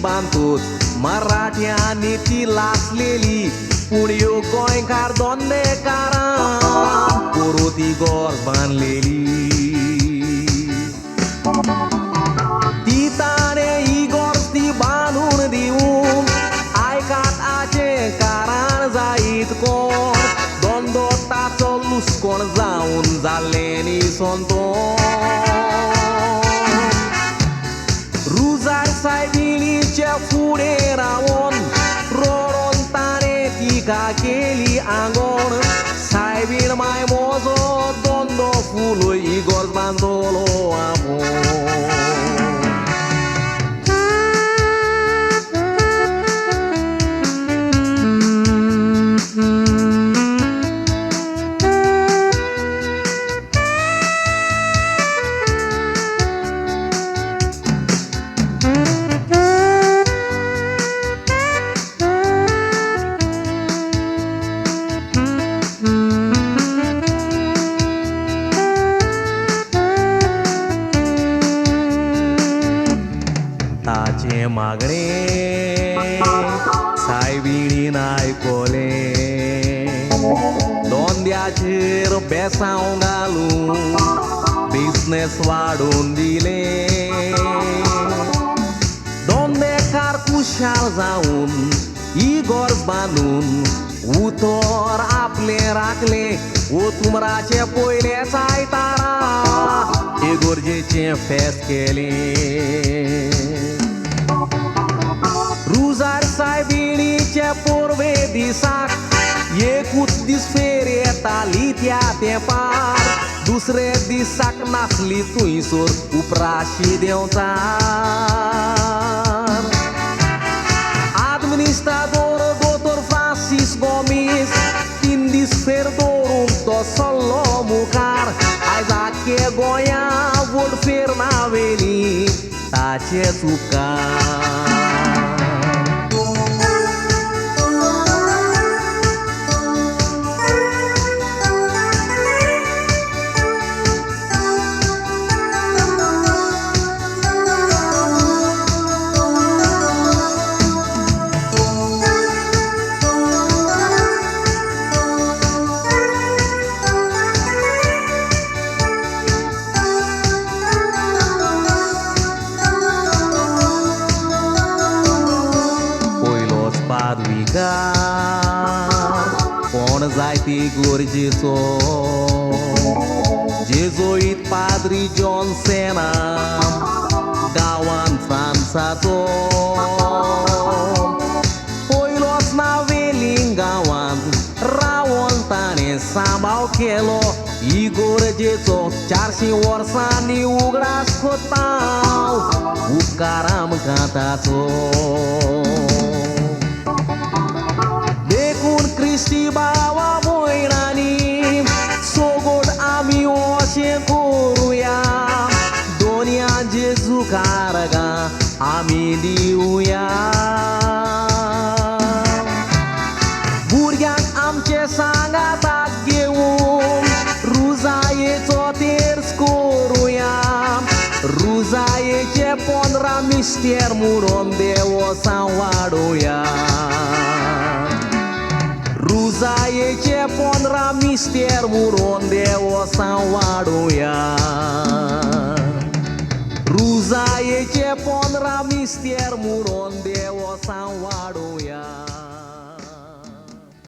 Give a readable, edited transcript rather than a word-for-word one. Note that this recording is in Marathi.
बांधतोच मराठ्यांनी ती लाचलेली पुण्यो गोंयकार दोंडेकारां परत इगोर्ज बांधलेली ती ताणें इगोर्ज ती बांधून दिवून आयकात आचे कारण जायत कोण दोंदो ताचो लुस्कोण जावन जाल्लें न्ही सोंतोन रुजार सायबिणीच्या फुडें रावून रोडोन ताणें तिका केली आंगोण सायबीण माय म्हजो दोंदो फुलो इगोर्ज बांदलो आपूण ताचे मागणे सायबिणीन आयकोलें दोंद्याचेर बेसांव घालून बिझनेस वाडोवन दिलें दोंडेकार खुशाल जावन इगोर्ज बांदून उतर आपले राखले ओतुमराचे पयलेच आयतारा इगोर्जेचें फेस्त केलें रुजार सायबिणीचे पोरवे दिसाक एकूच दीस फेर येताली त्या तेंपार दुसरे दिसाक नासली थंयसर उप्राशी देंवचार आदमिनिस्ट्रादोर दोतोर फ्रांसीस गोमीस 3 दीस फेर दवरून तो सल्लो मुखार आयज आख्खे गोंया व्हड फेर नावेली ताचेच उपकार कोण जायती गोरजेचो जेजोईत पाद्री जॉन सेना गांवांत फ्रांसाचो पयलोच नावेलीं गांवांत रावोन ताणें सांबाळ केलो इगोर्जेचो 400 वर्सांनी उगडास कोता उपकार आमकां ताचो देखून क्रिस्ती बावा भयणांनी सोगोड आमी अशें करुया दोनया जेजू कारगा आमी दिवया भुरग्यांक आमचे सांगाताक घेवन रुजायेचो तेर्स करुया रुजायेचे 15 मिस्तेर मुडोन देवोसां वाडोया रुजायेचे 15 मिस्तेर मुडोन देवोसां वाडोया रुजायेचे 15 मिस्तेर मुडोन देवोसां वाडोया